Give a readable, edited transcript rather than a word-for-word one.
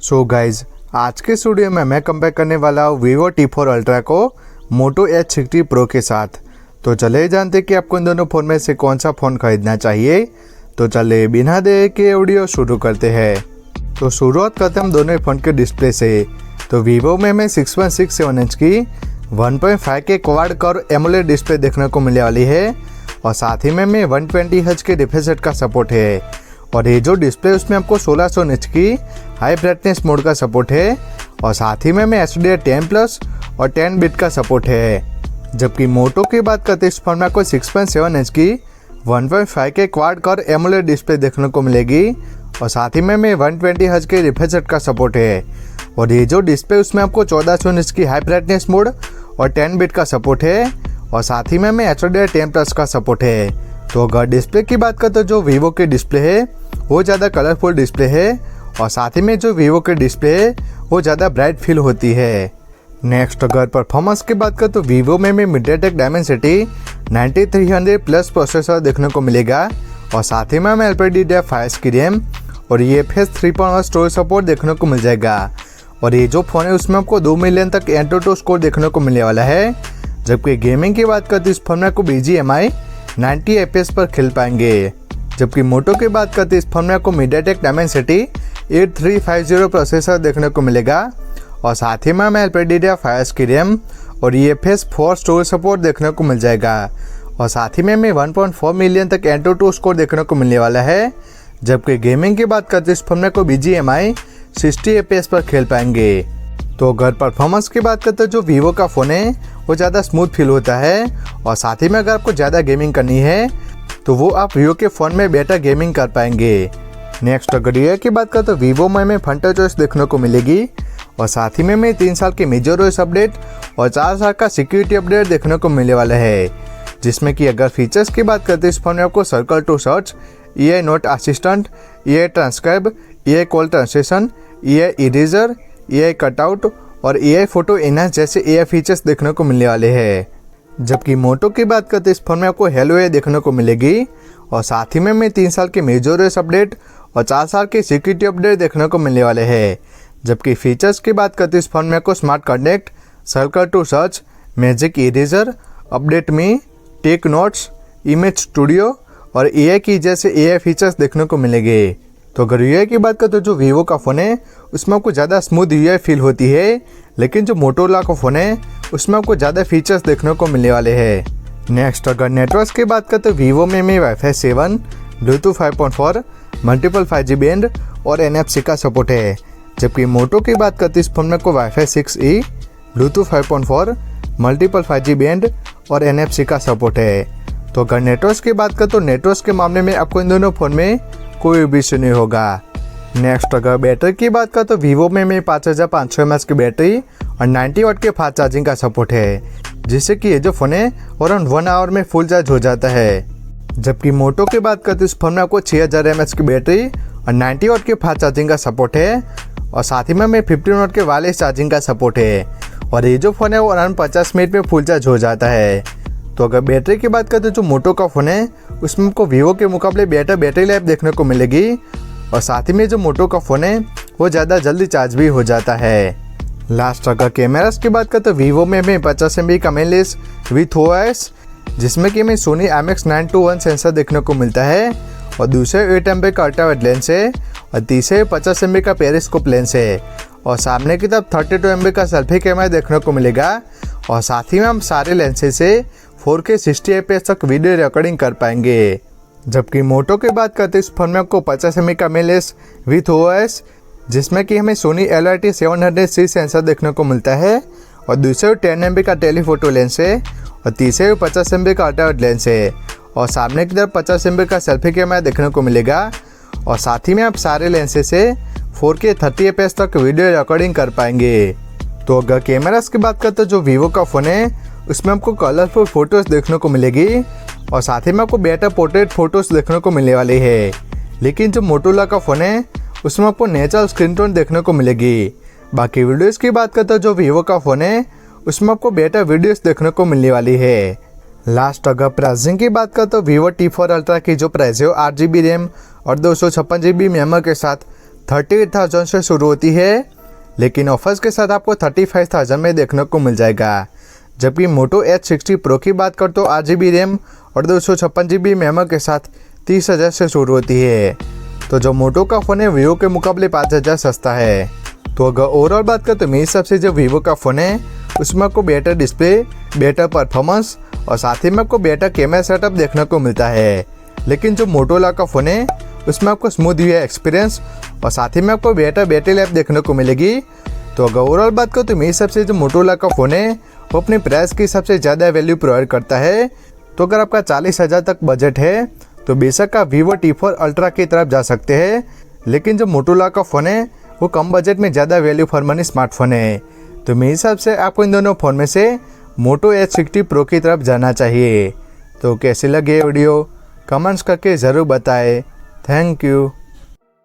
So guys आज के studio में मैं कंपेयर करने वाला हूँ Vivo T4 Ultra को Moto H60 Pro के साथ। तो चले जानते कि आपको इन दोनों फ़ोन में से कौन सा फ़ोन खरीदना चाहिए। तो चले बिना देर के वीडियो शुरू करते हैं। तो शुरुआत करते हम दोनों फ़ोन के डिस्प्ले से। तो Vivo में हमें 6.67 इंच की 1.5 के क्वाड कर्व एमोलेड डिस्प्ले देखने को मिलने वाली है और साथ ही में हमें 120 हर्ट्ज के रिफ्रेश रेट का सपोर्ट है। और ये जो डिस्प्ले उसमें आपको 1600 निट्स की हाई ब्राइटनेस मोड का सपोर्ट है और साथ ही में हमें HDR10+ और 10 बिट का सपोर्ट है। जबकि मोटो की बात करते हैं इस फोन में आपको 6.7 इंच की 1.5 के क्वाड कर्व एमोलेड डिस्प्ले देखने को मिलेगी और साथ ही में हमें 120 हर्ट्ज के रिफ्रेश रेट का सपोर्ट है। और ये जो डिस्प्ले उसमें आपको 1400 निट्स की हाई ब्राइटनेस मोड और 10 बिट का सपोर्ट है और साथ ही में हमें HDR10+ का सपोर्ट है। तो अगर डिस्प्ले की बात करें तो जो Vivo के डिस्प्ले है वो ज़्यादा कलरफुल डिस्प्ले है और साथ ही में जो Vivo के डिस्प्ले है वो ज़्यादा ब्राइट फील होती है। नेक्स्ट अगर परफॉर्मेंस की बात करें तो Vivo में MediaTek Dimensity 9300+ प्रोसेसर देखने को मिलेगा और साथ ही में हमें LPDDR5 की रैम और UFS 3.1 स्टोरेज सपोर्ट देखने को मिल जाएगा। और ये जो फ़ोन है उसमें आपको 2 मिलियन तक Antutu स्कोर देखने को मिलने वाला है। जबकि गेमिंग की बात करते इस फोन में आपको BGMI 90 FPS पर खेल पाएंगे। जबकि मोटो की बात करते इस फोन में आपको MediaTek Dimensity 8350 प्रोसेसर देखने को मिलेगा और साथ ही में हमें LPDDR5 की रैम और UFS 4 स्टोरेज सपोर्ट देखने को मिल जाएगा और साथ ही में हमें 1.4 मिलियन तक Antutu स्कोर देखने को मिलने वाला है। जबकि गेमिंग की बात करते इस फोन में आपको BGMI 60 FPS पर खेल पाएंगे। तो अगर परफॉर्मेंस की बात करते जो Vivo का फ़ोन है वो ज़्यादा स्मूथ फील होता है और साथ ही में अगर आपको ज़्यादा गेमिंग करनी है तो वो आप Vivo के फ़ोन में बेटर गेमिंग कर पाएंगे। नेक्स्ट अगर ईयर की बात करें तो Vivo में हमें फंटा चॉइस देखने को मिलेगी और साथ ही में हमें 3 साल की मेजर OS अपडेट और 4 साल का सिक्योरिटी अपडेट देखने को मिलने वाला है। जिसमें कि अगर फीचर्स की बात करते हैं इस फोन में आपको circle to search, AI note assistant, AI transcribe, AI call translation, AI eraser, AI cutout और AI फोटो एनहांस जैसे AI फीचर्स देखने को मिलने वाले हैं। जबकि मोटो की बात करते इस फोन में आपको हेलो AI देखने को मिलेगी और साथ ही में हमें 3 साल के मेजर OS अपडेट और 4 साल के सिक्योरिटी अपडेट देखने को मिलने वाले हैं। जबकि फीचर्स की बात करते इस फोन में आपको smart connect, circle to search, magic eraser, update me, tech notes, image studio और AI की जैसे AI फीचर्स देखने को मिलेंगे। तो अगर UI की बात करें तो जो Vivo का फ़ोन है उसमें आपको ज़्यादा स्मूथ UI फील होती है, लेकिन जो मोटोरोला का फ़ोन है उसमें आपको ज़्यादा फीचर्स देखने को मिलने वाले हैं। नेक्स्ट अगर नेटवर्क की बात करें तो Vivo में हमें Wi-Fi 7, Bluetooth 5.4, multiple 5G band और NFC का सपोर्ट है। जबकि मोटो की बात करते इस फोन में आपको Wi-Fi 6E, Bluetooth 5.4, multiple 5G band और NFC का सपोर्ट है। तो अगर नेटवर्क की बात करें तो नेटवर्क के मामले में आपको इन दोनों फ़ोन में कोई भी इशू नहीं होगा। नेक्स्ट अगर बैटरी की बात करें तो Vivo में हमें 5500 mAh की बैटरी और 90 वाट के फास्ट चार्जिंग का सपोर्ट है, जिससे कि ये जो फ़ोन है अराउंड 1 आवर में फुल चार्ज हो जाता है। जबकि मोटो की बात करते इस फोन में आपको 6000 mAh की बैटरी और 90 वाट के फास्ट चार्जिंग का सपोर्ट है और साथ ही में हमें 15 वाट के वायरलेस चार्जिंग का सपोर्ट है। और ये जो फ़ोन है वो अराउंड 50 मिनट में फुल चार्ज हो जाता है। तो अगर बैटरी की बात करते जो मोटो का फ़ोन है उसमें आपको Vivo के मुकाबले बेटर बैटरी लाइफ देखने को मिलेगी और साथ ही में जो मोटो का फ़ोन है वो ज़्यादा जल्दी चार्ज भी हो जाता है। लास्ट अगर कैमरास की बात करें तो Vivo में हमें 50 MB का मेन लेंस विथ OIS, जिसमें कि हमें Sony IMX921 सेंसर देखने को मिलता है और दूसरे 8 MP का अल्ट्रा वाइड लेंस है और तीसरे 50 MB का पेरिस्कोप लेंस है और सामने की तरफ 32 MB का सेल्फी कैमरा देखने को मिलेगा और साथ ही में हम सारे लेंसेज से 4K 60 FPS तक वीडियो रिकॉर्डिंग कर पाएंगे। जबकि मोटो की बात करते इस फोन में आपको 50 MB का मेन लेंस विथ OIS, जिसमें कि हमें Sony LRT700C सेंसर देखने को मिलता है और दूसरे 10 MB का टेलीफोटो लेंस है और तीसरे 50 MB का अल्ट्रा वाइड लेंस है और सामने की तरफ 50 MB का सेल्फी कैमरा देखने को मिलेगा और साथ ही में आप सारे लेंसेज से 4K 30 FPS तक वीडियो रिकॉर्डिंग कर पाएंगे। तो अगर कैमरास की बात करते जो Vivo का फ़ोन है उसमें आपको कलरफुल फोटोज़ देखने को मिलेगी और साथ ही में आपको बेटर पोर्ट्रेट फोटोज़ देखने को मिलने वाली है। लेकिन जो मोटोरोला का फ़ोन है उसमें आपको नेचुरल स्क्रीन टोन देखने को मिलेगी। बाकी वीडियोज़ की बात करते जो Vivo का फ़ोन है उसमें आपको बेटर वीडियोज़ देखने को मिलने वाली है। लास्ट अगर प्राइसिंग की बात करें तो Vivo T4 Ultra की जो प्राइस है वो 8GB रैम और 256GB मेमोरी के साथ 38,000 से शुरू होती है, लेकिन ऑफर्स के साथ आपको 35,000 में देखने को मिल जाएगा। जबकि मोटो H60 प्रो की बात कर तो 8GB रैम और 256GB मेमोरी के साथ 30,000 से शुरू होती है। तो जो मोटो का फ़ोन है वीवो के मुकाबले 5,000 सस्ता है। तो अगर ओवरऑल बात करें तो मेरे हिसाब से जो वीवो का फ़ोन है उसमें आपको बेटर डिस्प्ले, बेटर परफॉर्मेंस और साथ ही में आपको बेटर कैमरा सेटअप देखने को मिलता है। लेकिन जो मोटोरोला का फ़ोन है उसमें आपको स्मूथ यूआई एक्सपीरियंस और साथ ही में आपको बेटर बैटरी लाइफ देखने को मिलेगी। तो अगर ओवरऑल बात करो तो मेरे हिसाब से जो मोटोरोला का फ़ोन है वो अपनी प्राइस के हिसाब से ज़्यादा वैल्यू प्रोवाइड करता है। तो अगर आपका 40,000 तक बजट है तो बेशक आप वीवो T4 अल्ट्रा की तरफ जा सकते हैं। लेकिन जो मोटोरोला का फ़ोन है वो कम बजट में ज़्यादा वैल्यू फॉर मनी स्मार्टफोन है। तो मेरे हिसाब से आपको इन दोनों फ़ोन में से मोटो H60 प्रो की तरफ जाना चाहिए। तो कैसे लगे वीडियो कमेंट्स करके ज़रूर बताएं। Thank you.